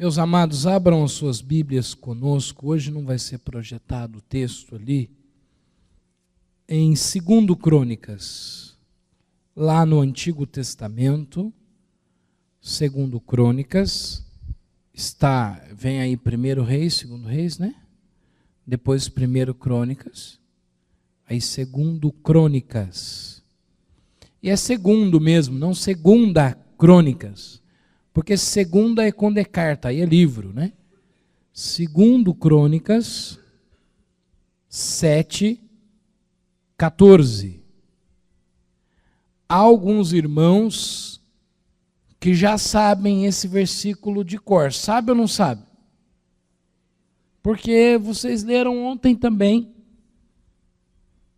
Meus amados, abram as suas Bíblias conosco. Hoje não vai ser projetado o texto ali. Em 2 Crônicas, lá no Antigo Testamento, 2 Crônicas, vem aí 1 Reis, 2 Reis, né? Depois 1 Crônicas, aí 2 Crônicas. E é segundo mesmo, não segunda Crônicas. Porque segunda é quando é carta, aí é livro, né? 2 Crônicas 7:14. Há alguns irmãos que já sabem esse versículo de cor. Sabe ou não sabe? Porque vocês leram ontem também,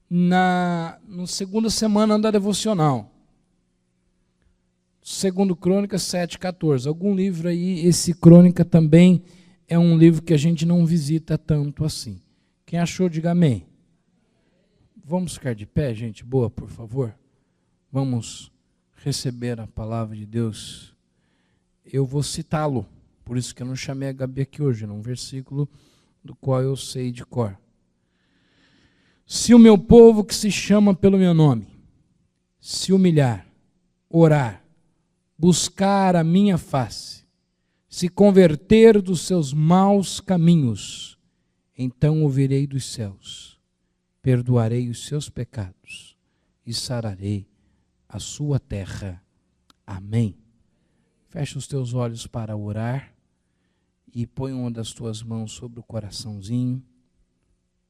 na segunda semana da devocional. 2 Crônicas 7:14. Algum livro aí, esse Crônica também é um livro que a gente não visita tanto assim. Quem achou, diga amém. Vamos ficar de pé, gente boa, por favor. Vamos receber a palavra de Deus. Eu vou citá-lo, por isso que eu não chamei a Gabi aqui hoje, num versículo do qual eu sei de cor. Se o meu povo que se chama pelo meu nome, se humilhar, orar, buscar a minha face, se converter dos seus maus caminhos, então ouvirei dos céus, perdoarei os seus pecados e sararei a sua terra. Amém. Fecha os teus olhos para orar e põe uma das tuas mãos sobre o coraçãozinho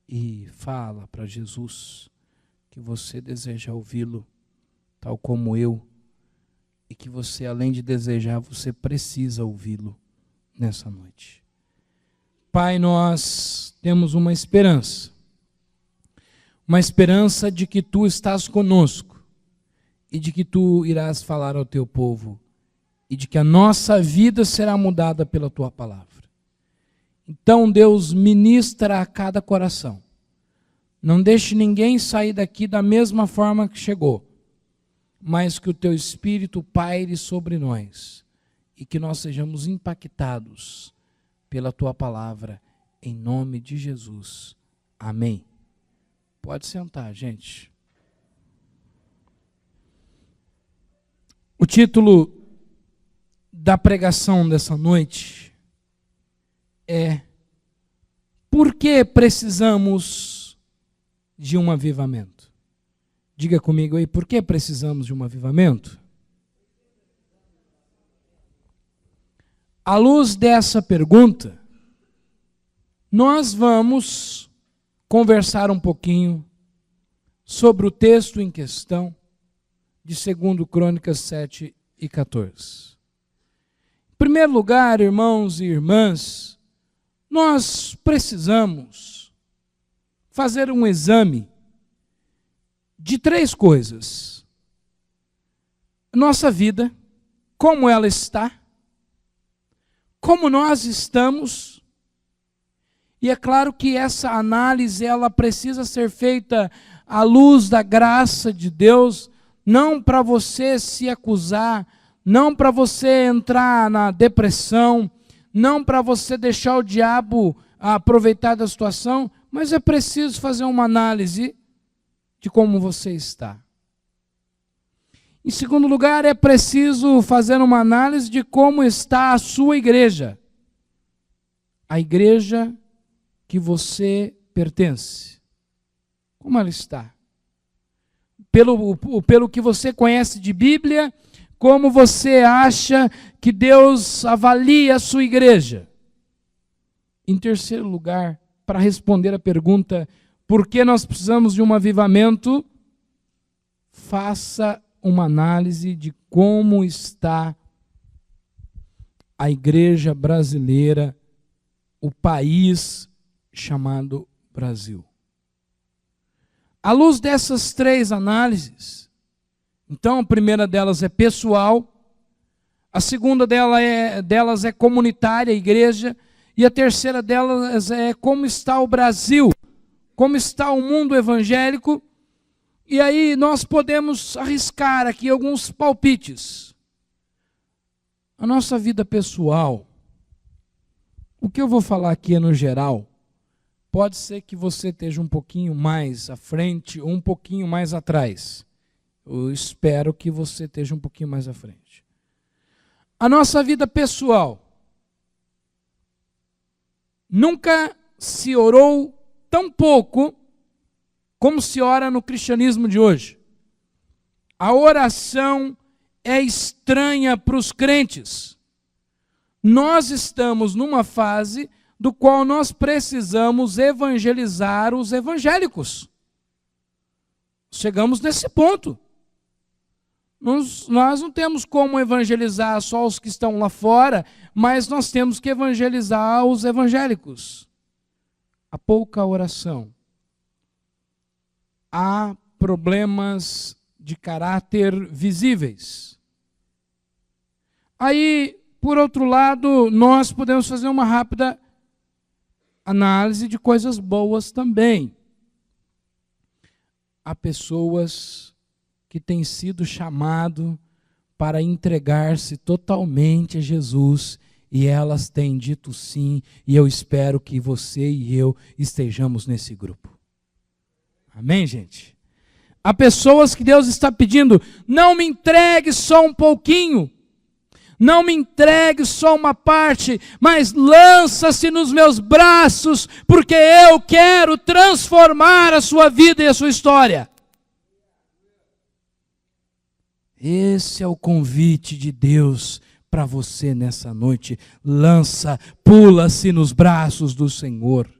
e fala para Jesus que você deseja ouvi-lo, tal como eu, e que você, além de desejar, você precisa ouvi-lo nessa noite. Pai, nós temos uma esperança de que Tu estás conosco e de que Tu irás falar ao Teu povo e de que a nossa vida será mudada pela Tua palavra. Então, Deus, ministra a cada coração. Não deixe ninguém sair daqui da mesma forma que chegou, mas que o Teu Espírito paire sobre nós e que nós sejamos impactados pela Tua palavra, em nome de Jesus. Amém. Pode sentar, gente. O título da pregação dessa noite é: por que precisamos de um avivamento? Diga comigo aí, por que precisamos de um avivamento? À luz dessa pergunta, nós vamos conversar um pouquinho sobre o texto em questão de 2 Crônicas 7:14. Em primeiro lugar, irmãos e irmãs, nós precisamos fazer um exame de 3 coisas: nossa vida, como ela está, como nós estamos, e é claro que essa análise ela precisa ser feita à luz da graça de Deus, não para você se acusar, não para você entrar na depressão, não para você deixar o diabo aproveitar da situação, mas é preciso fazer uma análise de como você está. Em segundo lugar, é preciso fazer uma análise de como está a sua igreja. A igreja que você pertence. Como ela está? Pelo que você conhece de Bíblia, como você acha que Deus avalia a sua igreja? Em terceiro lugar, para responder a pergunta, por que nós precisamos de um avivamento? Faça uma análise de como está a igreja brasileira, o país chamado Brasil. À luz dessas 3 análises, então a primeira delas é pessoal, a segunda delas é comunitária, a igreja, e a terceira delas é como está o Brasil, como está o mundo evangélico. E aí nós podemos arriscar aqui alguns palpites. A nossa vida pessoal O que eu vou falar aqui é no geral. Pode ser que você esteja um pouquinho mais à frente ou um pouquinho mais atrás. Eu espero que você esteja um pouquinho mais à frente. A nossa vida pessoal. Nunca se orou tão pouco como se ora no cristianismo de hoje. A oração é estranha para os crentes. Nós estamos numa fase do qual nós precisamos evangelizar os evangélicos. Chegamos nesse ponto. Nós não temos como evangelizar só os que estão lá fora, mas nós temos que evangelizar os evangélicos. Há pouca oração. Há problemas de caráter visíveis. Aí, por outro lado, nós podemos fazer uma rápida análise de coisas boas também. Há pessoas que têm sido chamado para entregar-se totalmente a Jesus e elas têm dito sim, e eu espero que você e eu estejamos nesse grupo. Amém, gente? Há pessoas que Deus está pedindo, não me entregue só um pouquinho, não me entregue só uma parte, mas lança-se nos meus braços, porque eu quero transformar a sua vida e a sua história. Esse é o convite de Deus para você nessa noite. Pula-se nos braços do Senhor.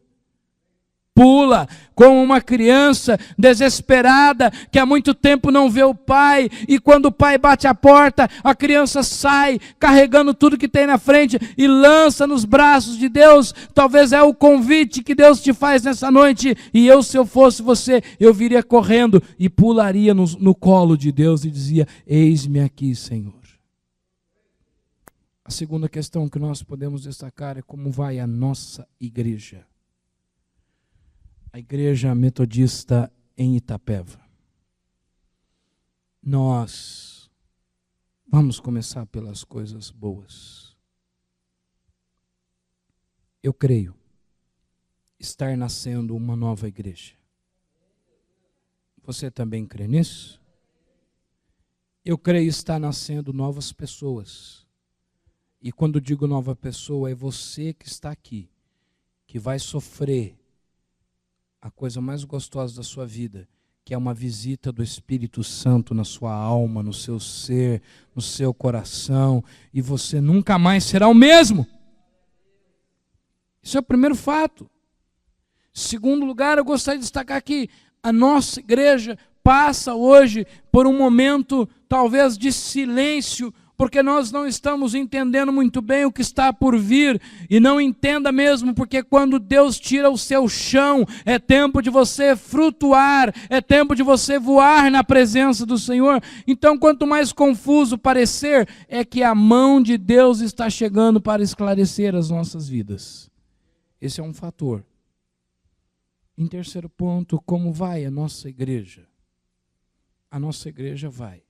Pula como uma criança desesperada que há muito tempo não vê o pai, e quando o pai bate a porta, a criança sai carregando tudo que tem na frente e lança nos braços de Deus. Talvez é o convite que Deus te faz nessa noite, e eu, se eu fosse você, eu viria correndo e pularia no colo de Deus e dizia, eis-me aqui, Senhor. A segunda questão que nós podemos destacar é como vai a nossa igreja. A Igreja Metodista em Itapeva. Nós vamos começar pelas coisas boas. Eu creio estar nascendo uma nova igreja. Você também crê nisso? Eu creio estar nascendo novas pessoas. E quando digo nova pessoa, é você que está aqui, que vai sofrer a coisa mais gostosa da sua vida, que é uma visita do Espírito Santo na sua alma, no seu ser, no seu coração, e você nunca mais será o mesmo. Isso é o primeiro fato. Segundo lugar, eu gostaria de destacar que a nossa igreja passa hoje por um momento talvez de silêncio, porque nós não estamos entendendo muito bem o que está por vir, e não entenda mesmo, porque quando Deus tira o seu chão, é tempo de você flutuar, é tempo de você voar na presença do Senhor. Então, quanto mais confuso parecer, é que a mão de Deus está chegando para esclarecer as nossas vidas. Esse é um fator. Em terceiro ponto, como vai a nossa igreja? A nossa igreja vai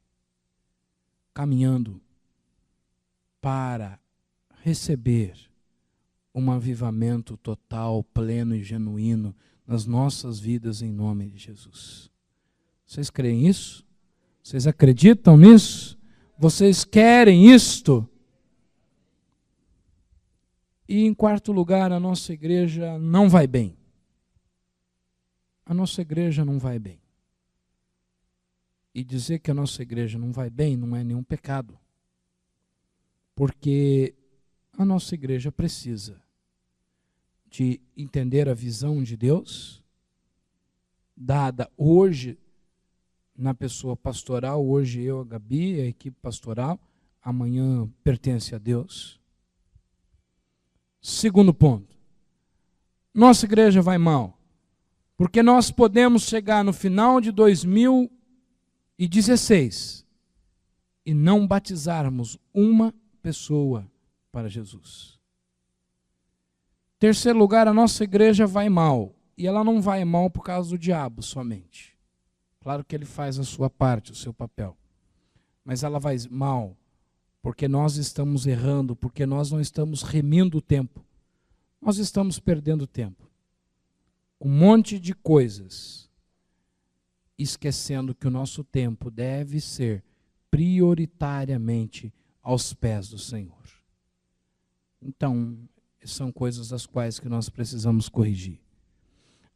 caminhando para receber um avivamento total, pleno e genuíno nas nossas vidas em nome de Jesus. Vocês creem nisso? Vocês acreditam nisso? Vocês querem isto? E em quarto lugar, a nossa igreja não vai bem. A nossa igreja não vai bem. E dizer que a nossa igreja não vai bem não é nenhum pecado. Porque a nossa igreja precisa de entender a visão de Deus, dada hoje na pessoa pastoral, hoje eu, a Gabi, a equipe pastoral, amanhã pertence a Deus. Segundo ponto, nossa igreja vai mal, porque nós podemos chegar no final de 2016 e não batizarmos uma pessoa para Jesus. Terceiro lugar, a nossa igreja vai mal. E ela não vai mal por causa do diabo somente. Claro que ele faz a sua parte, o seu papel. Mas ela vai mal porque nós estamos errando, porque nós não estamos remindo o tempo. nós estamos perdendo tempo. Um monte de coisas, esquecendo que o nosso tempo deve ser prioritariamente aos pés do Senhor. Então, são coisas das quais que nós precisamos corrigir.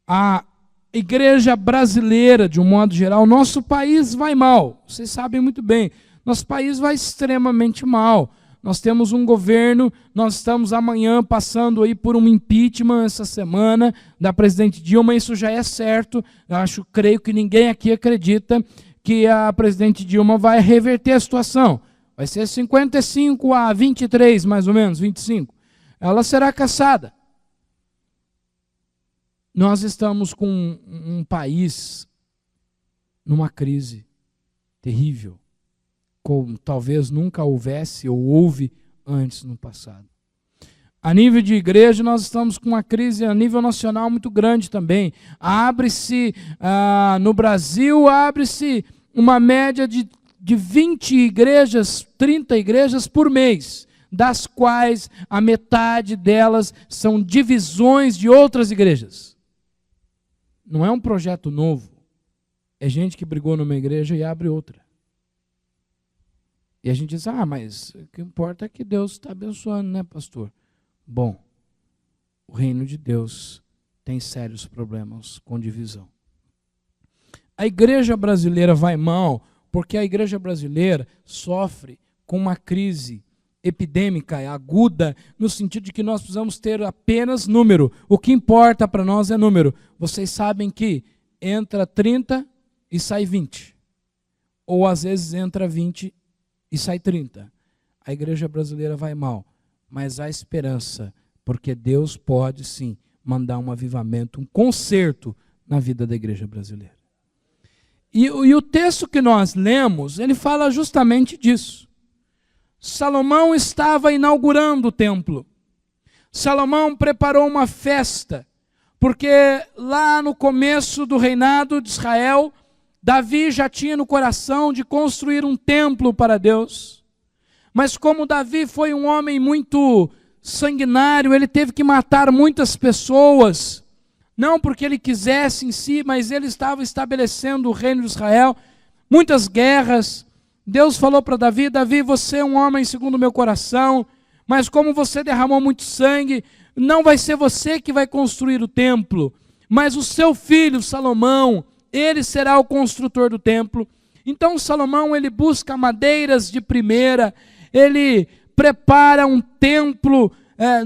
A igreja brasileira, de um modo geral, nosso país vai mal. Vocês sabem muito bem, nosso país vai extremamente mal. Nós temos um governo, nós estamos amanhã passando aí por um impeachment essa semana da presidente Dilma, isso já é certo. Eu creio que ninguém aqui acredita que a presidente Dilma vai reverter a situação. Vai ser 55-23, mais ou menos, 25. Ela será cassada. Nós estamos com um país numa crise terrível, como talvez nunca houvesse ou houve antes no passado. A nível de igreja, nós estamos com uma crise a nível nacional muito grande também. No Brasil, abre-se uma média de 20 igrejas, 30 igrejas por mês, das quais a metade delas são divisões de outras igrejas. Não é um projeto novo, é gente que brigou numa igreja e abre outra. E a gente diz, mas o que importa é que Deus está abençoando, né, pastor? Bom, o reino de Deus tem sérios problemas com divisão. A igreja brasileira vai mal porque a igreja brasileira sofre com uma crise epidêmica, aguda, no sentido de que nós precisamos ter apenas número. O que importa para nós é número. Vocês sabem que entra 30 e sai 20. Ou às vezes entra 20 e sai 30. A igreja brasileira vai mal, mas há esperança, porque Deus pode sim mandar um avivamento, um conserto na vida da igreja brasileira. E o texto que nós lemos, ele fala justamente disso. Salomão estava inaugurando o templo. Salomão preparou uma festa, porque lá no começo do reinado de Israel, Davi já tinha no coração de construir um templo para Deus. Mas como Davi foi um homem muito sanguinário, ele teve que matar muitas pessoas, não porque ele quisesse em si, mas ele estava estabelecendo o reino de Israel, muitas guerras. Deus falou para Davi, Davi, você é um homem segundo o meu coração, mas como você derramou muito sangue, não vai ser você que vai construir o templo, mas o seu filho Salomão, ele será o construtor do templo. Então Salomão, ele busca madeiras de primeira, ele prepara um templo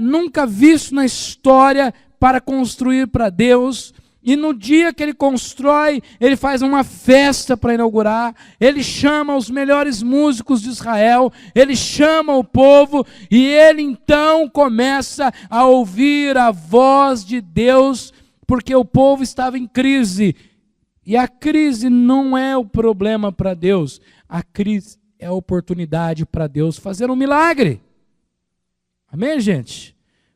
nunca visto na história para construir para Deus. E no dia que ele constrói, ele faz uma festa para inaugurar, ele chama os melhores músicos de Israel, ele chama o povo, e ele então começa a ouvir a voz de Deus, porque o povo estava em crise. E a crise não é o problema para Deus, a crise é a oportunidade para Deus fazer um milagre. Amém, gente?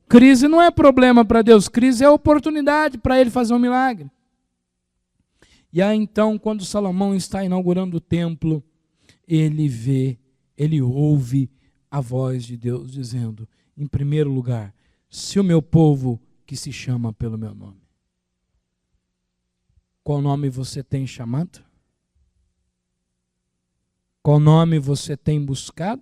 Crise não é problema para Deus, crise é oportunidade para Ele fazer um milagre. E aí então, quando Salomão está inaugurando o templo, ele ouve a voz de Deus dizendo, em primeiro lugar, se o meu povo que se chama pelo meu nome. Qual nome você tem chamado? Qual nome você tem buscado?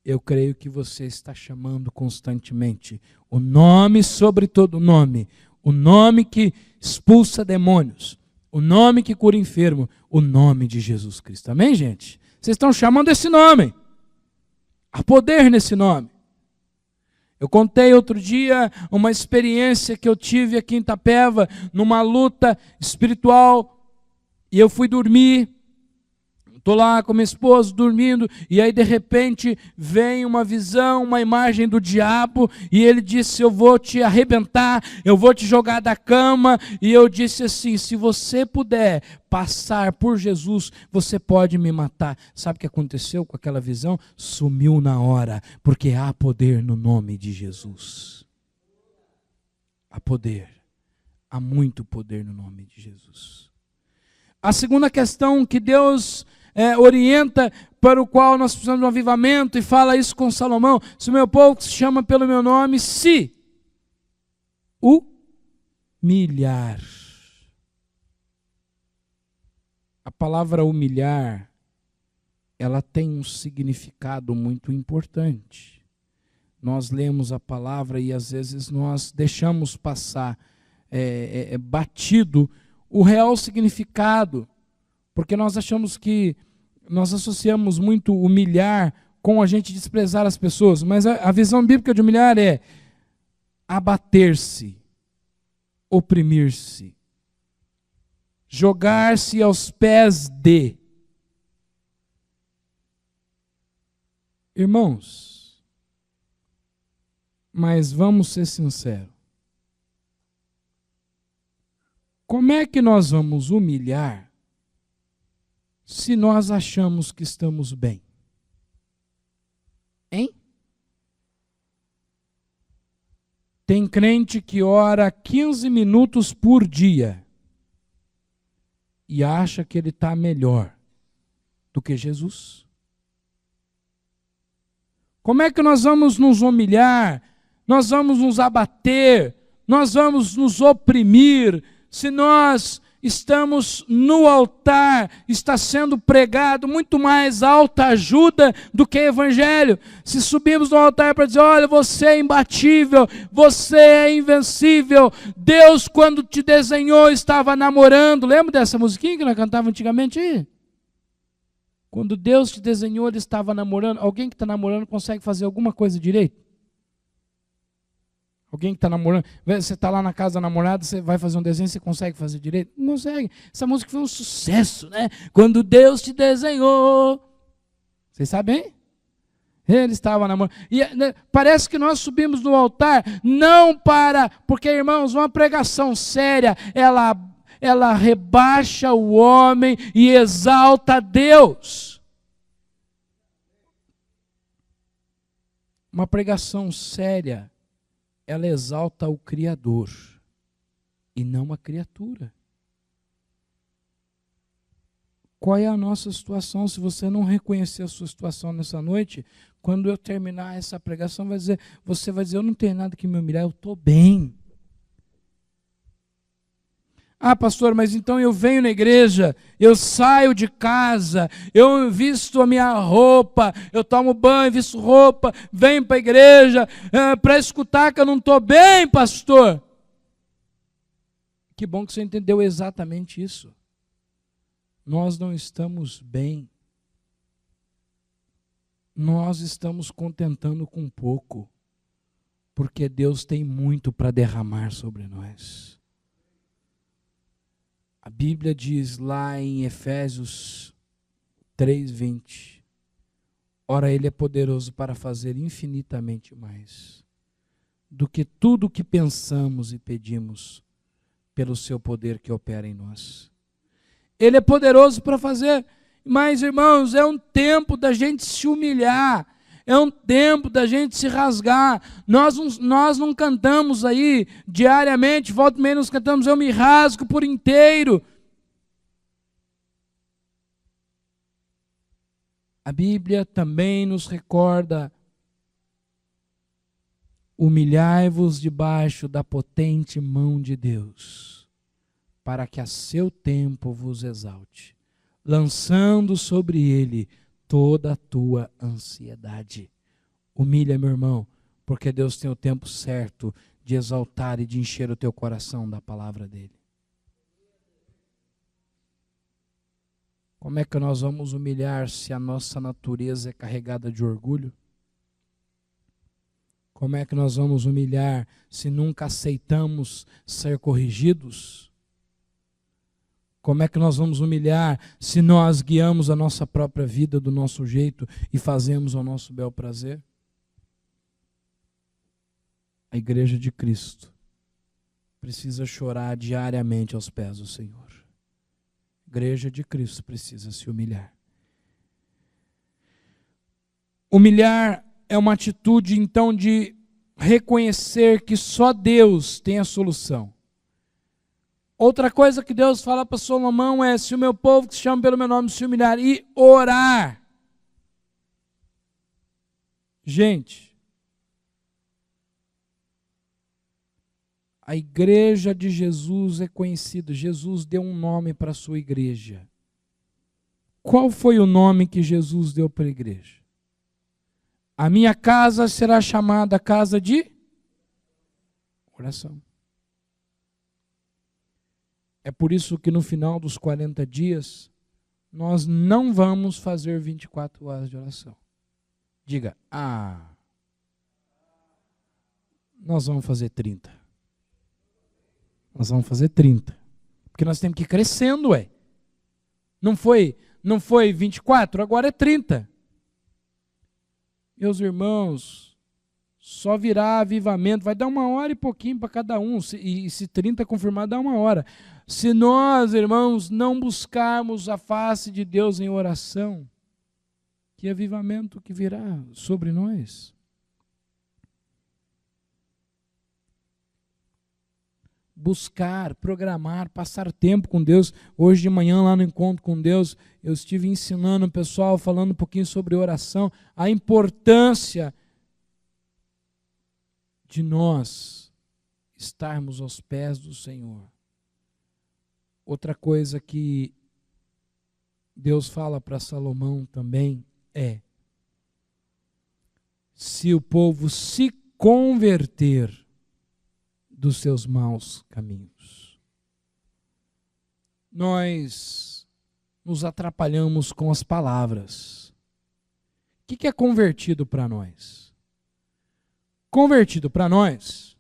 Eu creio que você está chamando constantemente o nome sobre todo nome, o nome que expulsa demônios, o nome que cura enfermo, o nome de Jesus Cristo. Amém, gente? Vocês estão chamando esse nome. Há poder nesse nome. Eu contei outro dia uma experiência que eu tive aqui em Itapeva, numa luta espiritual, e eu fui dormir. Estou lá com minha esposa dormindo, e aí de repente vem uma visão, uma imagem do diabo, e ele disse, eu vou te arrebentar, eu vou te jogar da cama, e eu disse assim, se você puder passar por Jesus, você pode me matar. Sabe o que aconteceu com aquela visão? Sumiu na hora, porque há poder no nome de Jesus. Há poder, há muito poder no nome de Jesus. A segunda questão que Deus orienta para o qual nós precisamos de um avivamento, e fala isso com Salomão: se o meu povo que se chama pelo meu nome se humilhar. A palavra humilhar, ela tem um significado muito importante. Nós lemos a palavra e às vezes nós deixamos passar batido o real significado, porque nós achamos que nós associamos muito humilhar com a gente desprezar as pessoas, mas a visão bíblica de humilhar é abater-se, oprimir-se, jogar-se aos pés de. Irmãos, mas vamos ser sinceros. Como é que nós vamos humilhar se nós achamos que estamos bem? Hein? Tem crente que ora 15 minutos por dia e acha que ele está melhor do que Jesus. Como é que nós vamos nos humilhar, nós vamos nos abater, nós vamos nos oprimir, se nós estamos no altar, está sendo pregado muito mais autoajuda do que evangelho? Se subimos no altar para dizer: olha, você é imbatível, você é invencível, Deus quando te desenhou estava namorando. Lembra dessa musiquinha que nós cantávamos antigamente aí? Quando Deus te desenhou, Ele estava namorando. Alguém que está namorando consegue fazer alguma coisa direito? Alguém que está namorando, você está lá na casa da namorada, você vai fazer um desenho, você consegue fazer direito? Não consegue. Essa música foi um sucesso, né? Quando Deus te desenhou. Vocês sabem? Ele estava namorando. E parece que nós subimos no altar, não para... Porque, irmãos, uma pregação séria, ela rebaixa o homem e exalta Deus. Uma pregação séria, ela exalta o Criador e não a criatura. Qual é a nossa situação? Se você não reconhecer a sua situação nessa noite, quando eu terminar essa pregação, você vai dizer: eu não tenho nada que me humilhar, eu estou bem. Ah, pastor, mas então eu venho na igreja, eu saio de casa, eu visto a minha roupa, eu tomo banho, visto roupa, venho para a igreja para escutar que eu não estou bem, pastor. Que bom que você entendeu exatamente isso. Nós não estamos bem. Nós estamos contentando com pouco, porque Deus tem muito para derramar sobre nós. A Bíblia diz lá em Efésios 3:20, ora, Ele é poderoso para fazer infinitamente mais do que tudo o que pensamos e pedimos, pelo seu poder que opera em nós. Ele é poderoso para fazer, mas, irmãos, é um tempo da gente se humilhar, é um tempo da gente se rasgar. Nós não cantamos aí diariamente, volta e meia nós cantamos: eu me rasgo por inteiro. A Bíblia também nos recorda: humilhai-vos debaixo da potente mão de Deus, para que a seu tempo vos exalte, lançando sobre ele toda a tua ansiedade. Humilha, meu irmão, porque Deus tem o tempo certo de exaltar e de encher o teu coração da palavra dele. Como é que nós vamos humilhar se a nossa natureza é carregada de orgulho? Como é que nós vamos humilhar se nunca aceitamos ser corrigidos? Como é que nós vamos humilhar se nós guiamos a nossa própria vida do nosso jeito e fazemos ao nosso bel prazer? A igreja de Cristo precisa chorar diariamente aos pés do Senhor. A igreja de Cristo precisa se humilhar. Humilhar é uma atitude, então, de reconhecer que só Deus tem a solução. Outra coisa que Deus fala para Salomão é: se o meu povo que se chama pelo meu nome se humilhar e orar. Gente, a igreja de Jesus é conhecida. Jesus deu um nome para a sua igreja. Qual foi o nome que Jesus deu para a igreja? A minha casa será chamada casa de oração. É por isso que no final dos 40 dias, nós não vamos fazer 24 horas de oração. Diga, nós vamos fazer 30. Nós vamos fazer 30. Porque nós temos que ir crescendo, ué. Não foi 24, agora é 30. Meus irmãos, só virá avivamento, vai dar 1 hora e pouquinho para cada um, e se 30 confirmar, dá 1 hora. Se nós, irmãos, não buscarmos a face de Deus em oração, que avivamento que virá sobre nós? Buscar, programar, passar tempo com Deus. Hoje de manhã, lá no Encontro com Deus, eu estive ensinando o pessoal, falando um pouquinho sobre oração, a importância de nós estarmos aos pés do Senhor. Outra coisa que Deus fala para Salomão também é: se o povo se converter dos seus maus caminhos. Nós nos atrapalhamos com as palavras. O que é convertido para nós? Convertido para nós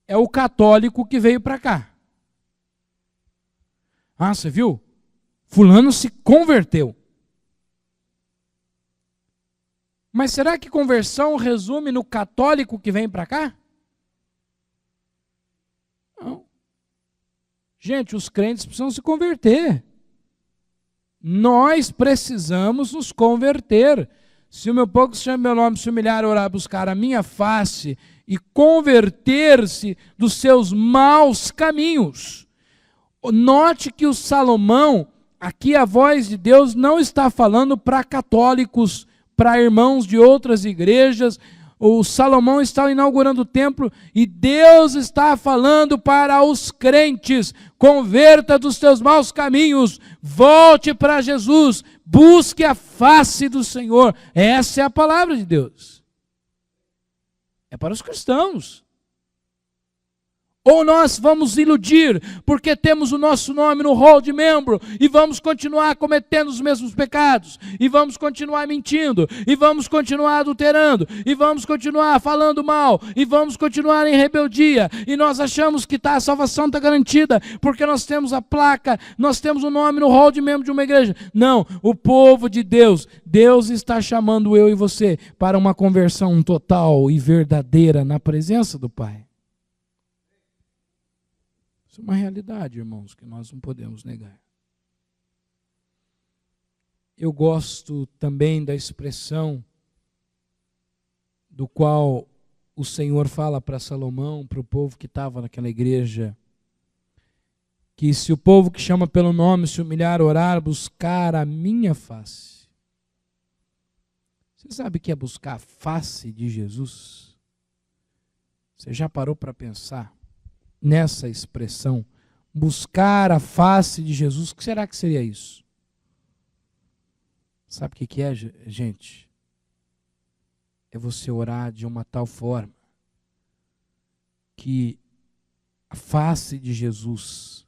é o católico que veio para cá. Você viu? Fulano se converteu. Mas será que conversão resume no católico que vem para cá? Não. Gente, os crentes precisam se converter. Nós precisamos nos converter. Se o meu povo que se chama meu nome se humilhar, orar, buscar a minha face e converter-se dos seus maus caminhos. Note que o Salomão, aqui a voz de Deus não está falando para católicos, para irmãos de outras igrejas. O Salomão está inaugurando o templo e Deus está falando para os crentes: converta dos teus maus caminhos, volte para Jesus, busque a face do Senhor. Essa é a palavra de Deus. É para os cristãos. Ou nós vamos iludir, porque temos o nosso nome no rol de membro, e vamos continuar cometendo os mesmos pecados, e vamos continuar mentindo, e vamos continuar adulterando, e vamos continuar falando mal, e vamos continuar em rebeldia, e nós achamos que a salvação está garantida, porque nós temos a placa, nós temos o nome no rol de membro de uma igreja. Não, o povo de Deus, Deus está chamando eu e você para uma conversão total e verdadeira na presença do Pai. Isso é uma realidade, irmãos, que nós não podemos negar. Eu gosto também da expressão do qual o Senhor fala para Salomão, para o povo que estava naquela igreja, que se o povo que chama pelo nome se humilhar, orar, buscar a minha face. Você sabe o que é buscar a face de Jesus? Você já parou para pensar nessa expressão, buscar a face de Jesus? O que será que seria isso? Sabe o que é, gente? É você orar de uma tal forma que a face de Jesus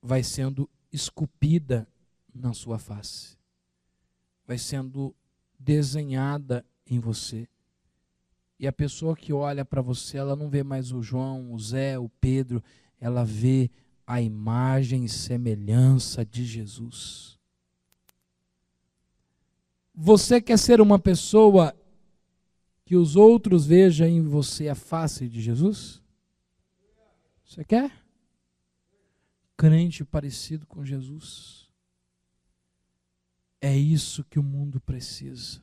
vai sendo esculpida na sua face, vai sendo desenhada em você. E a pessoa que olha para você, ela não vê mais o João, o Zé, o Pedro, ela vê a imagem e semelhança de Jesus. Você quer ser uma pessoa que os outros vejam em você a face de Jesus? Você quer? Crente parecido com Jesus. É isso que o mundo precisa.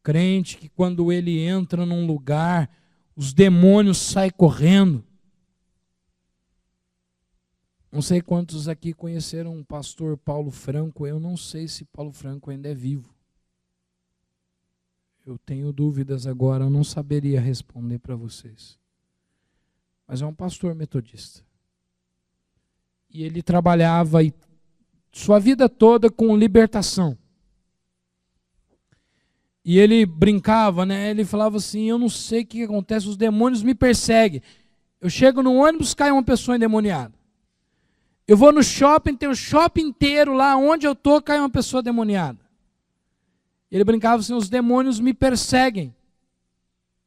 Crente que quando ele entra num lugar, os demônios saem correndo. Não sei quantos aqui conheceram o pastor Paulo Franco, eu não sei se Paulo Franco ainda é vivo. Eu tenho dúvidas agora, eu não saberia responder para vocês. Mas é um pastor metodista. E ele trabalhava sua vida toda com libertação. E ele brincava, né? Ele falava assim, eu não sei o que acontece, os demônios me perseguem. Eu chego no ônibus, cai uma pessoa endemoniada. Eu vou no shopping, tem o shopping inteiro lá, onde eu estou, cai uma pessoa endemoniada. Ele brincava assim, os demônios me perseguem.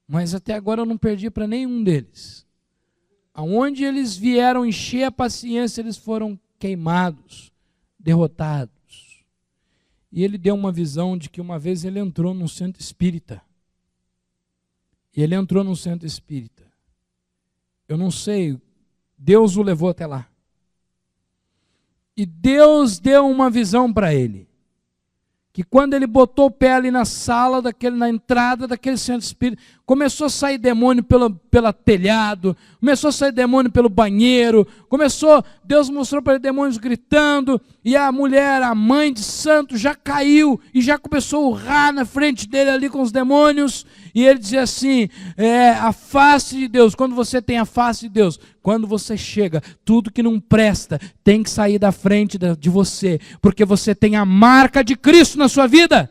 Mas até agora eu não perdi para nenhum deles. Aonde eles vieram encher a paciência, eles foram queimados, derrotados. E ele deu uma visão de que uma vez ele entrou num centro espírita. E ele entrou num centro espírita. Eu não sei, Deus o levou até lá. E Deus deu uma visão para ele. Que quando ele botou o pé ali na sala, na entrada daquele centro espírita, começou a sair demônio pelo telhado, começou a sair demônio pelo banheiro, Deus mostrou para ele demônios gritando, e a mulher, a mãe de santo, já caiu e já começou a urrar na frente dele ali com os demônios, e ele dizia assim, a face de Deus, quando você tem a face de Deus, quando você chega, tudo que não presta tem que sair da frente de você, porque você tem a marca de Cristo na sua vida.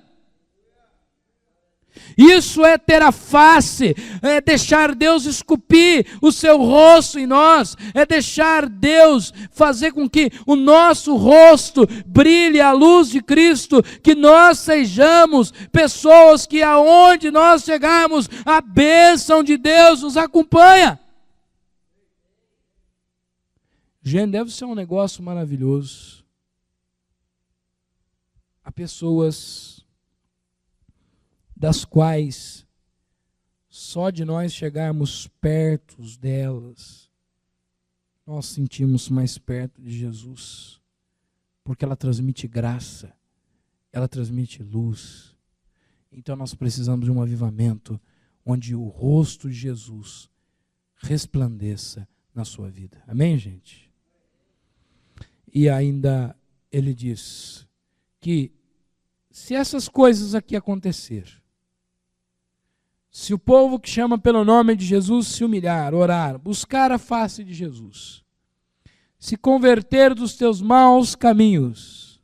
Isso é ter a face, é deixar Deus esculpir o seu rosto em nós, é deixar Deus fazer com que o nosso rosto brilhe a luz de Cristo, que nós sejamos pessoas que aonde nós chegarmos, a bênção de Deus nos acompanha. Gente, deve ser um negócio maravilhoso. Há pessoas das quais só de nós chegarmos perto delas, nós sentimos mais perto de Jesus, porque ela transmite graça, ela transmite luz. Então nós precisamos de um avivamento, onde o rosto de Jesus resplandeça na sua vida. Amém, gente? E ainda ele diz que se essas coisas aqui acontecerem, se o povo que chama pelo nome de Jesus se humilhar, orar, buscar a face de Jesus, se converter dos teus maus caminhos,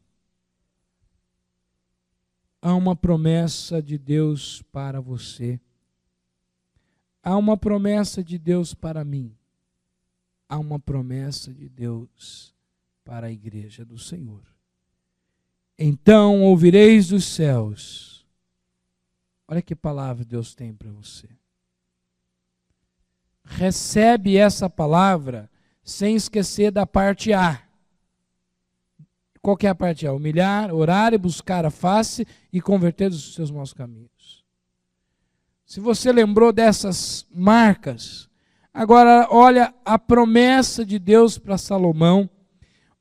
há uma promessa de Deus para você. Há uma promessa de Deus para mim. Há uma promessa de Deus para a igreja do Senhor. Então ouvireis dos céus. Olha que palavra Deus tem para você. Recebe essa palavra sem esquecer da parte A. Qual que é a parte A? Humilhar, orar e buscar a face e converter dos seus maus caminhos. Se você lembrou dessas marcas, agora olha a promessa de Deus para Salomão,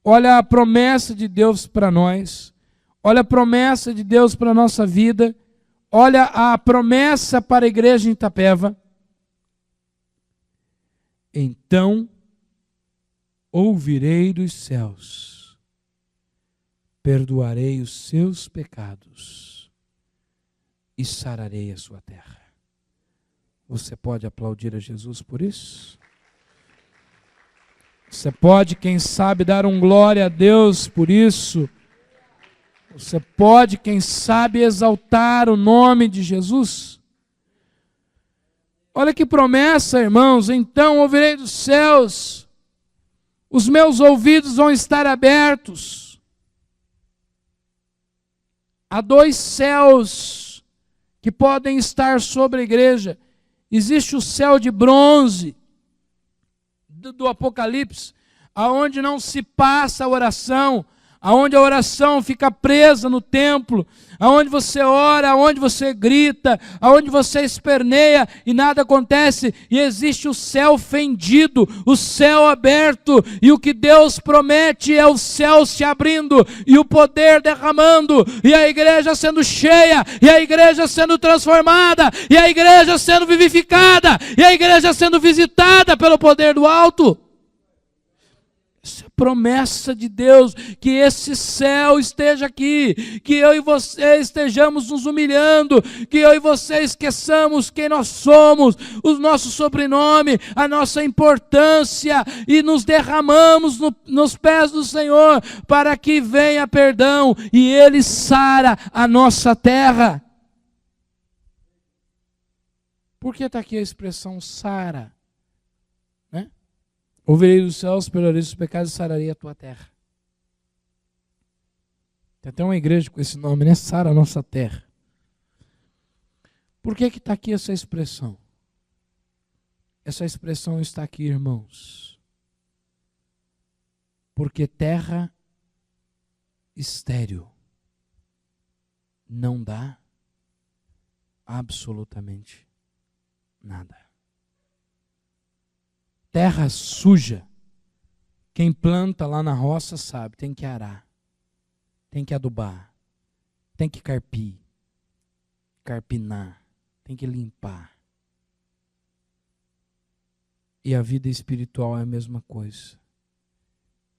olha a promessa de Deus para nós, olha a promessa de Deus para a nossa vida, olha a promessa para a igreja em Itapeva. Então ouvirei dos céus, perdoarei os seus pecados e sararei a sua terra. Você pode aplaudir a Jesus por isso? Você pode, quem sabe, dar um glória a Deus por isso? Você pode, quem sabe, exaltar o nome de Jesus? Olha que promessa, irmãos. Então ouvirei dos céus, os meus ouvidos vão estar abertos. Há dois céus que podem estar sobre a igreja. Existe o céu de bronze do Apocalipse, aonde não se passa a oração, aonde a oração fica presa no templo, aonde você ora, aonde você grita, aonde você esperneia e nada acontece, e existe o céu fendido, o céu aberto, e o que Deus promete é o céu se abrindo, e o poder derramando, e a igreja sendo cheia, e a igreja sendo transformada, e a igreja sendo vivificada, e a igreja sendo visitada pelo poder do alto. Isso é promessa de Deus, que esse céu esteja aqui, que eu e você estejamos nos humilhando, que eu e você esqueçamos quem nós somos, o nosso sobrenome, a nossa importância, e nos derramamos nos pés do Senhor, para que venha perdão, e Ele sara a nossa terra. Por que está aqui a expressão sara? Ouvirei dos céus, perdoarei os pecados e sararei a tua terra. Tem até uma igreja com esse nome, né? Sara a nossa terra. Por que está aqui essa expressão? Essa expressão está aqui, irmãos. Porque terra estéril não dá absolutamente nada. Terra suja, quem planta lá na roça sabe, tem que arar, tem que adubar, tem que carpinar, tem que limpar. E a vida espiritual é a mesma coisa.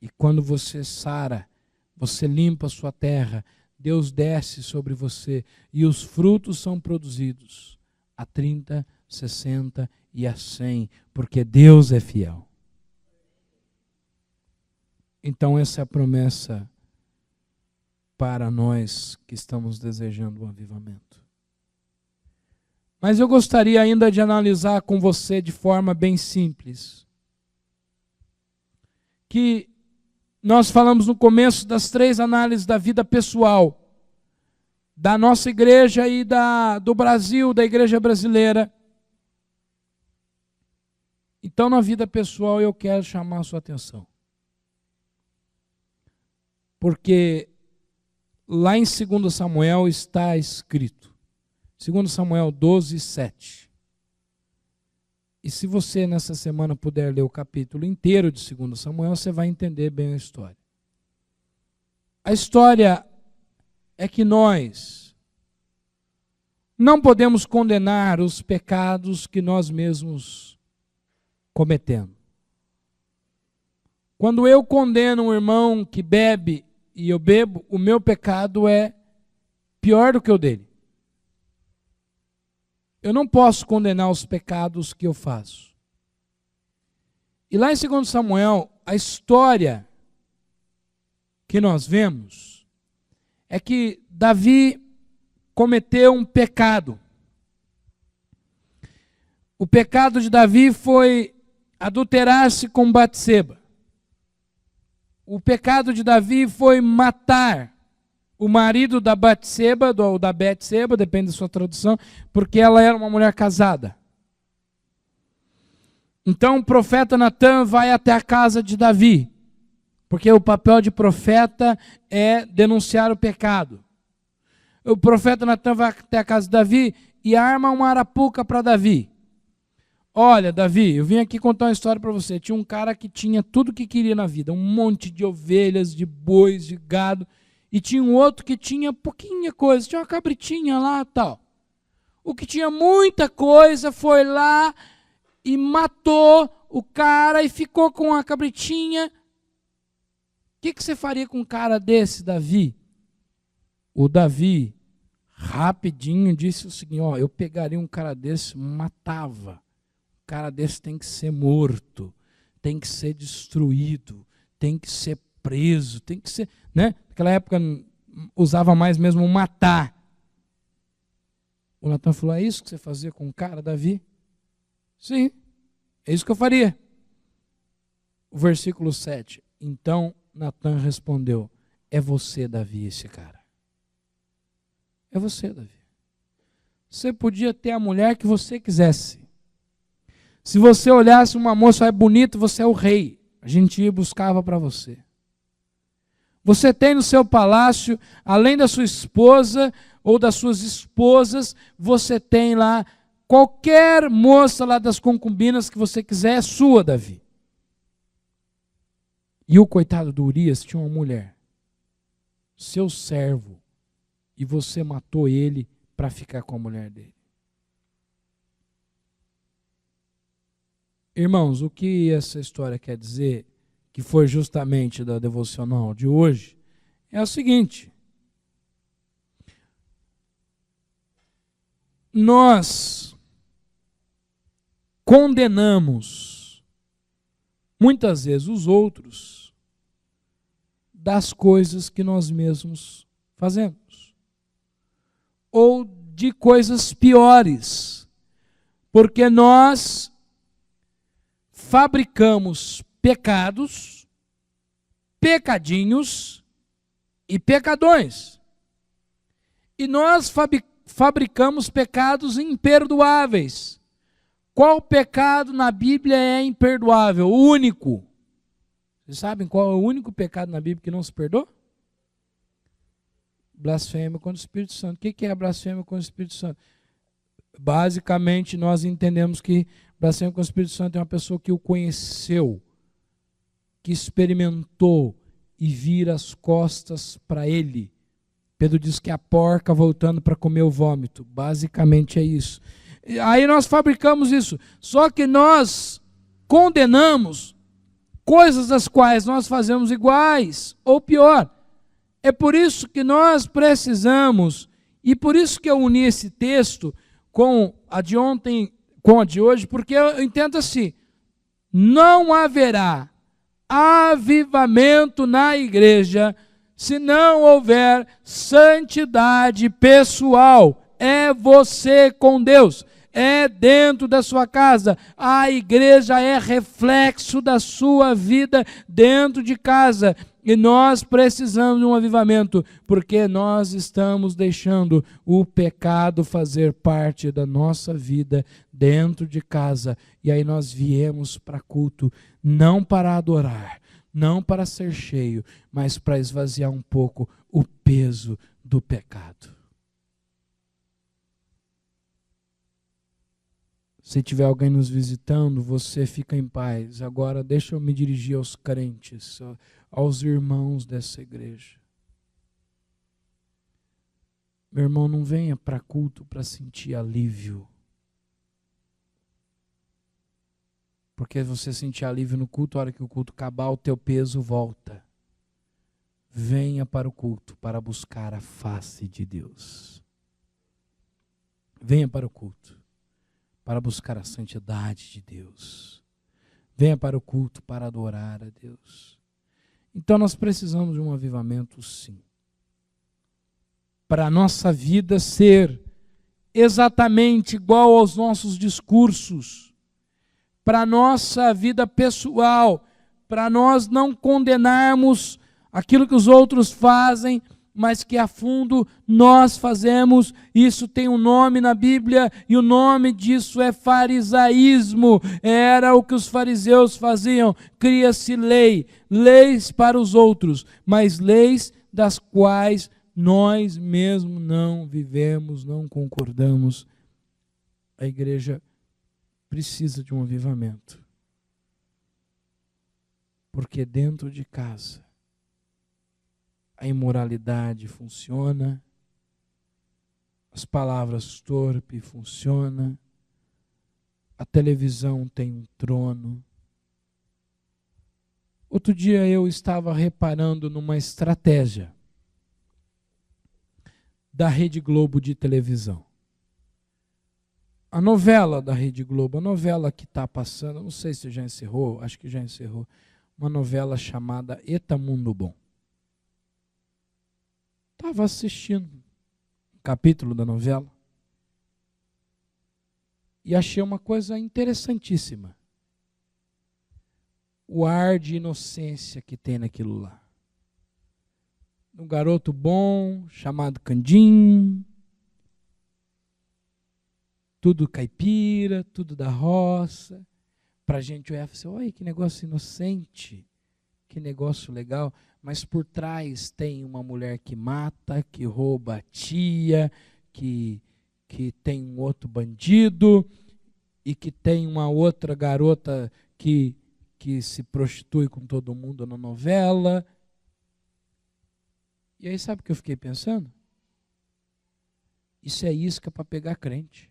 E quando você sara, você limpa a sua terra, Deus desce sobre você e os frutos são produzidos a 30, 60 e a 100, porque Deus é fiel. Então essa é a promessa para nós que estamos desejando o avivamento. Mas eu gostaria ainda de analisar com você de forma bem simples, que nós falamos no começo das 3 análises da vida pessoal, da nossa igreja e do Brasil, da igreja brasileira. Então, na vida pessoal, eu quero chamar a sua atenção. Porque lá em 2 Samuel está escrito, 2 Samuel 12, 7. E se você nessa semana puder ler o capítulo inteiro de 2 Samuel, você vai entender bem a história. A história é que nós não podemos condenar os pecados que nós mesmos cometendo. Quando eu condeno um irmão que bebe e eu bebo, o meu pecado é pior do que o dele. Eu não posso condenar os pecados que eu faço. E lá em 2 Samuel, a história que nós vemos é que Davi cometeu um pecado. O pecado de Davi foi adulterar-se com Batseba. O pecado de Davi foi matar o marido da Batseba, ou da Betseba, depende da sua tradução, porque ela era uma mulher casada. Então o profeta Natan vai até a casa de Davi, porque o papel de profeta é denunciar o pecado. O profeta Natan vai até a casa de Davi e arma uma arapuca para Davi. Olha, Davi, eu vim aqui contar uma história para você. Tinha um cara que tinha tudo que queria na vida, um monte de ovelhas, de bois, de gado, e tinha um outro que tinha pouquinha coisa, tinha uma cabritinha lá e tal. O que tinha muita coisa foi lá e matou o cara e ficou com a cabritinha. O que você faria com um cara desse, Davi? O Davi, rapidinho, disse o seguinte, ó, eu pegaria um cara desse, matava. O cara desse tem que ser morto, tem que ser destruído, tem que ser preso, tem que ser, né? Naquela época usava mais mesmo matar. O Natan falou, é isso que você fazia com o cara, Davi? Sim, é isso que eu faria. O versículo 7. Então Natan respondeu, é você, Davi, esse cara. É você, Davi. Você podia ter a mulher que você quisesse. Se você olhasse uma moça bonita, você é o rei. A gente ia e buscava para você. Você tem no seu palácio, além da sua esposa ou das suas esposas, você tem lá qualquer moça lá das concubinas que você quiser, é sua, Davi. E o coitado do Urias tinha uma mulher, seu servo, e você matou ele para ficar com a mulher dele. Irmãos, o que essa história quer dizer? que foi justamente da devocional de hoje, é o seguinte: nós condenamos muitas vezes os outros das coisas que nós mesmos fazemos, ou de coisas piores, porque nós fabricamos pecados, pecadinhos e pecadões. E nós fabricamos pecados imperdoáveis. Qual pecado na Bíblia é imperdoável? O único. Vocês sabem qual é o único pecado na Bíblia que não se perdoa? Blasfêmia contra o Espírito Santo. O que é blasfêmia contra o Espírito Santo? Basicamente, nós entendemos que blasfêmia contra o Espírito Santo é uma pessoa que o conheceu, que experimentou e vira as costas para ele. Pedro diz que é a porca voltando para comer o vômito. Basicamente é isso. Aí nós fabricamos isso. Só que nós condenamos coisas das quais nós fazemos iguais ou pior. É por isso que nós precisamos, e por isso que eu uni esse texto com a de ontem, com a de hoje, porque eu entendo assim: não haverá avivamento na igreja se não houver santidade pessoal. É você com Deus, é dentro da sua casa. A igreja é reflexo da sua vida dentro de casa. E nós precisamos de um avivamento, porque nós estamos deixando o pecado fazer parte da nossa vida dentro de casa. E aí nós viemos para culto, não para adorar, não para ser cheio, mas para esvaziar um pouco o peso do pecado. Se tiver alguém nos visitando, você fica em paz. Agora deixa eu me dirigir aos crentes, aos irmãos dessa igreja. Meu irmão, não venha para culto para sentir alívio. Porque você sentir alívio no culto, a hora que o culto acabar, o teu peso volta. Venha para o culto para buscar a face de Deus. Venha para o culto para buscar a santidade de Deus. Venha para o culto para adorar a Deus. Então nós precisamos de um avivamento, sim. Para a nossa vida ser exatamente igual aos nossos discursos. Para a nossa vida pessoal. Para nós não condenarmos aquilo que os outros fazem, mas que a fundo nós fazemos. Isso tem um nome na Bíblia, e o nome disso é farisaísmo. Era o que os fariseus faziam. Cria-se leis para os outros, mas leis das quais nós mesmos não vivemos, não concordamos. A igreja precisa de um avivamento, porque dentro de casa a imoralidade funciona, as palavras torpes funcionam, a televisão tem um trono. Outro dia eu estava reparando numa estratégia da Rede Globo de televisão. A novela da Rede Globo, a novela que está passando, não sei se já encerrou, acho que já encerrou, uma novela chamada Eta Mundo Bom. Estava assistindo um capítulo da novela e achei uma coisa interessantíssima. O ar de inocência que tem naquilo lá. Um garoto bom, chamado Candim, tudo caipira, tudo da roça, para a gente olhar e falar assim: olha que negócio inocente, que negócio legal. Mas por trás tem uma mulher que mata, que rouba a tia, que tem um outro bandido, e que tem uma outra garota que se prostitui com todo mundo na novela. E aí sabe o que eu fiquei pensando? Isso é isca para pegar crente.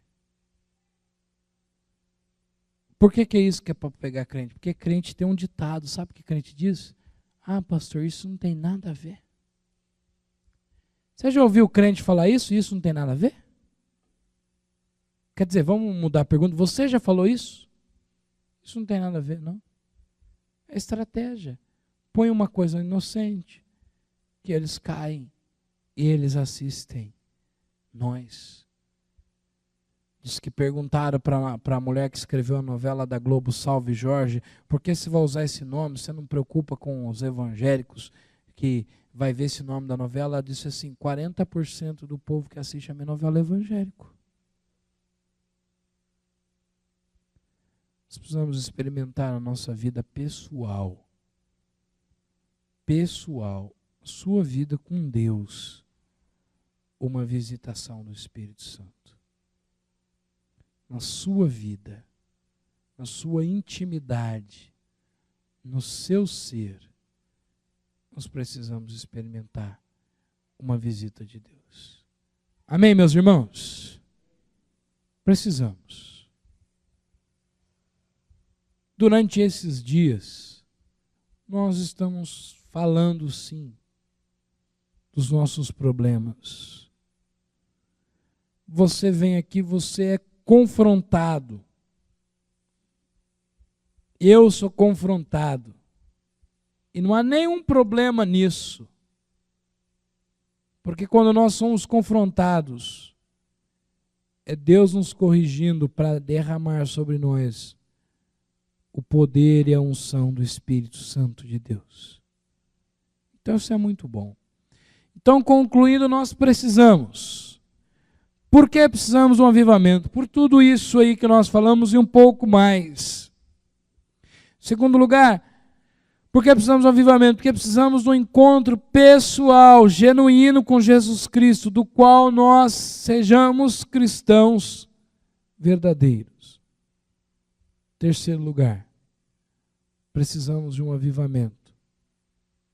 Por que é isso que é para pegar crente? Porque crente tem um ditado, sabe o que crente diz? Ah, pastor, isso não tem nada a ver. Você já ouviu o crente falar isso? Isso não tem nada a ver? Quer dizer, vamos mudar a pergunta. Você já falou isso? Isso não tem nada a ver, não. É estratégia. Põe uma coisa inocente, que eles caem e eles assistem nós. Diz que perguntaram para a mulher que escreveu a novela da Globo, Salve Jorge, por que você vai usar esse nome? Você não preocupa com os evangélicos que vai ver esse nome da novela? Ela disse assim, 40% do povo que assiste a minha novela é evangélico. Nós precisamos experimentar a nossa vida pessoal. Pessoal, sua vida com Deus, uma visitação do Espírito Santo. Na sua vida, na sua intimidade, no seu ser, nós precisamos experimentar uma visita de Deus. Amém, meus irmãos? Precisamos. Durante esses dias, nós estamos falando sim dos nossos problemas. Você vem aqui, você é confrontado. Eu sou confrontado. E não há nenhum problema nisso. Porque quando nós somos confrontados, é Deus nos corrigindo para derramar sobre nós o poder e a unção do Espírito Santo de Deus. Então isso é muito bom. Então, concluindo, nós precisamos. Por que precisamos de um avivamento? Por tudo isso aí que nós falamos e um pouco mais. Segundo lugar, por que precisamos de um avivamento? Porque precisamos de um encontro pessoal, genuíno com Jesus Cristo, do qual nós sejamos cristãos verdadeiros. Terceiro lugar, precisamos de um avivamento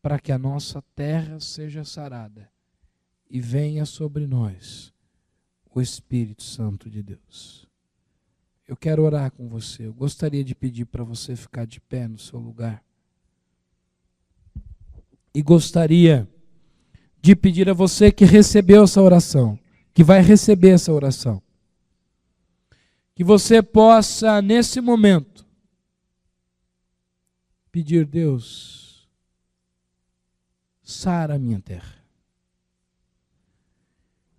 para que a nossa terra seja sarada e venha sobre nós o Espírito Santo de Deus. Eu quero orar com você. Eu gostaria de pedir para você ficar de pé no seu lugar. E gostaria de pedir a você que recebeu essa oração, que vai receber essa oração, que você possa, nesse momento, pedir: Deus, sara a minha terra.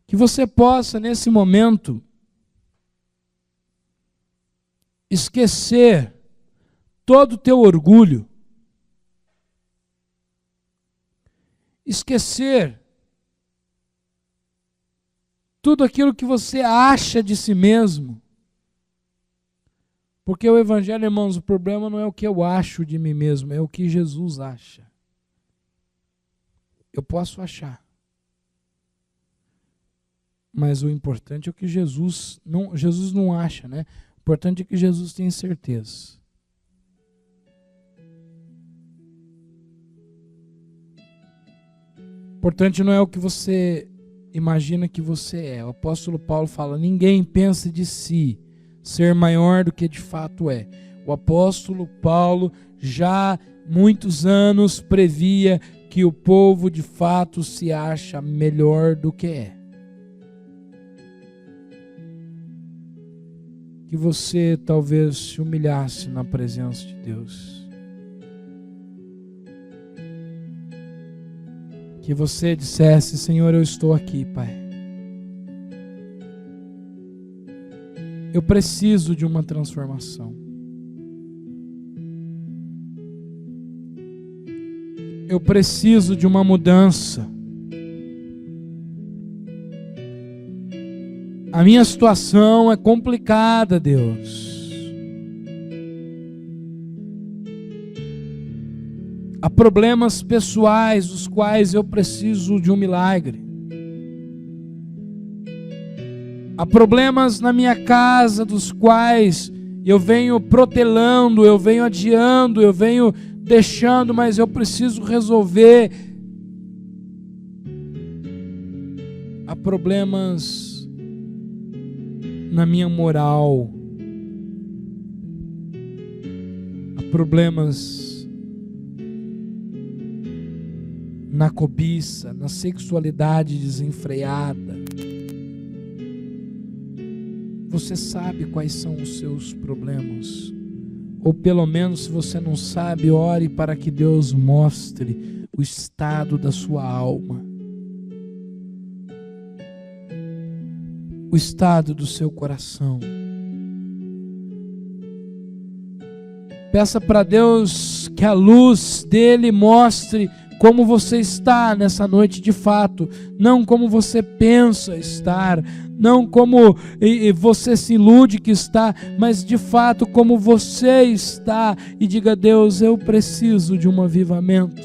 Que você possa, nesse momento, esquecer todo o teu orgulho, esquecer tudo aquilo que você acha de si mesmo. Porque o Evangelho, irmãos, o problema não é o que eu acho de mim mesmo, é o que Jesus acha. Eu posso achar. Mas o importante é o que Jesus não acha, né? O importante é que Jesus tenha certeza. O importante não é o que você imagina que você é. O apóstolo Paulo fala: ninguém pensa de si ser maior do que de fato é. O apóstolo Paulo já muitos anos previa que o povo de fato se acha melhor do que é. Que você talvez se humilhasse na presença de Deus. Que você dissesse: Senhor, eu estou aqui, Pai. Eu preciso de uma transformação. Eu preciso de uma mudança. A minha situação é complicada, Deus. Há problemas pessoais dos quais eu preciso de um milagre. Há problemas na minha casa dos quais eu venho protelando, eu venho adiando, eu venho deixando, mas eu preciso resolver. Há problemas na minha moral. problemas na cobiça, na sexualidade desenfreada. Você sabe quais são os seus problemas. Ou pelo menos, se você não sabe, ore para que Deus mostre o estado da sua alma, o estado do seu coração. Peça para Deus que a luz dele mostre como você está nessa noite de fato, não como você pensa estar, não como você se ilude que está, mas de fato como você está, e diga a Deus: eu preciso de um avivamento,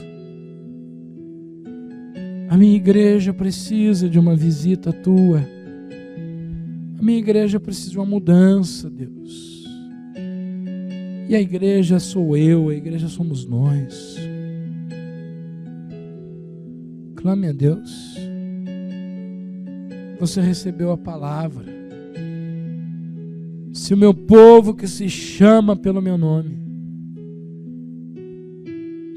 a minha igreja precisa de uma visita tua, a minha igreja precisa de uma mudança, Deus, e a igreja sou eu, a igreja somos nós. Clame a Deus. Você recebeu a palavra. Se o meu povo que se chama pelo meu nome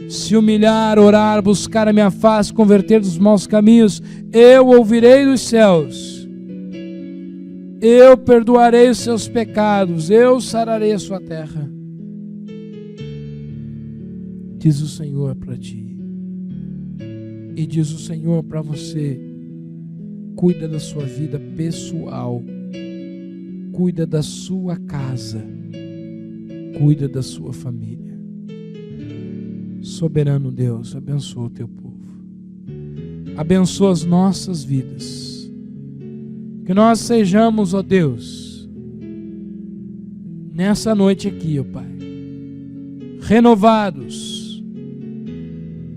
se humilhar, orar, buscar a minha face, converter dos maus caminhos, eu ouvirei dos céus, eu perdoarei os seus pecados, eu sararei a sua terra, diz o Senhor para ti. E diz o Senhor para você: cuida da sua vida pessoal, cuida da sua casa, cuida da sua família. Soberano Deus, abençoa o teu povo, abençoa as nossas vidas, que nós sejamos, ó Deus, nessa noite aqui, ó Pai, renovados,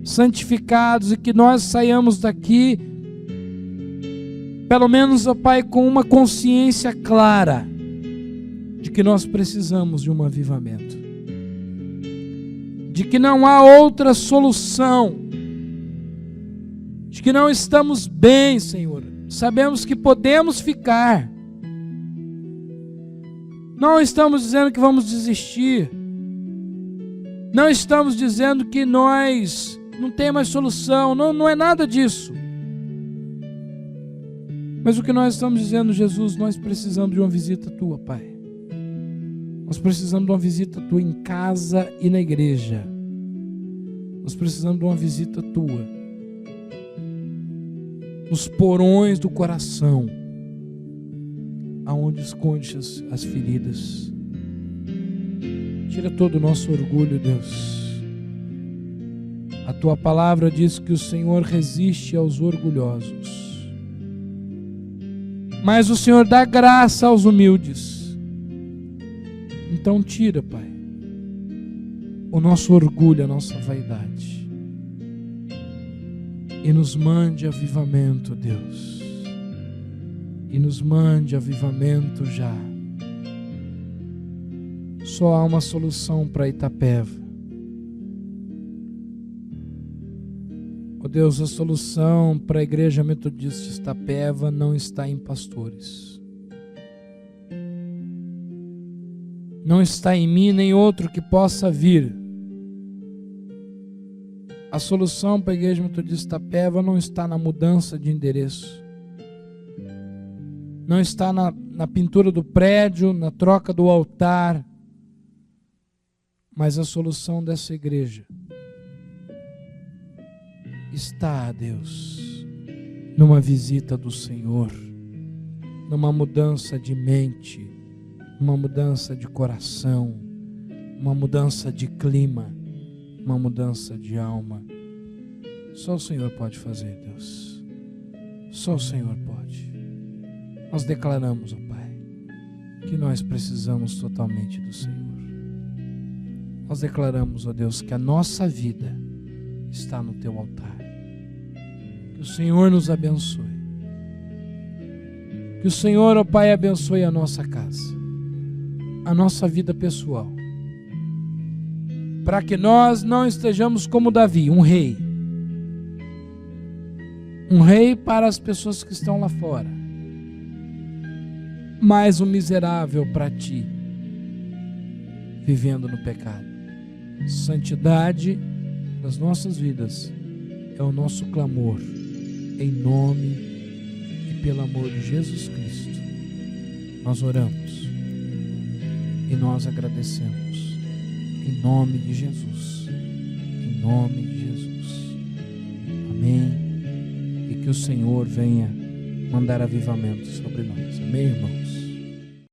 santificados, e que nós saiamos daqui, pelo menos, ó Pai, com uma consciência clara de que nós precisamos de um avivamento, de que não há outra solução, de que não estamos bem, Senhor, sabemos que podemos ficar, não estamos dizendo que vamos desistir, não estamos dizendo que nós não tem mais solução, não é nada disso. Mas o que nós estamos dizendo, Jesus, nós precisamos de uma visita tua, Pai. Nós precisamos de uma visita tua em casa e na igreja. Nós precisamos de uma visita tua nos porões do coração, aonde esconde as feridas. Tira todo o nosso orgulho, Deus. A tua palavra diz que o Senhor resiste aos orgulhosos, mas o Senhor dá graça aos humildes. Então tira, Pai, o nosso orgulho, a nossa vaidade, e nos mande avivamento, Deus, e nos mande avivamento já. Só há uma solução para Itapeva. Ó Deus, a solução para a Igreja Metodista de Itapeva não está em pastores, não está em mim nem outro que possa vir. A solução para a Igreja Metodista de Itapeva não está na mudança de endereço, não está na pintura do prédio, na troca do altar, mas a solução dessa igreja está, Deus, numa visita do Senhor, numa mudança de mente, uma mudança de coração, uma mudança de clima, uma mudança de alma. Só o Senhor pode fazer, Deus. Só o Senhor pode. Nós declaramos, ó Pai, que nós precisamos totalmente do Senhor. Nós declaramos, ó Deus, que a nossa vida está no teu altar. Que o Senhor nos abençoe. Que o Senhor, ó Pai, abençoe a nossa casa, a nossa vida pessoal, para que nós não estejamos como Davi, um rei para as pessoas que estão lá fora, mas um miserável para ti, vivendo no pecado. Santidade das nossas vidas é o nosso clamor, em nome e pelo amor de Jesus Cristo. Nós oramos e nós agradecemos, em nome de Jesus, em nome de Jesus. Amém. E que o Senhor venha mandar avivamento sobre nós. Amém, irmão?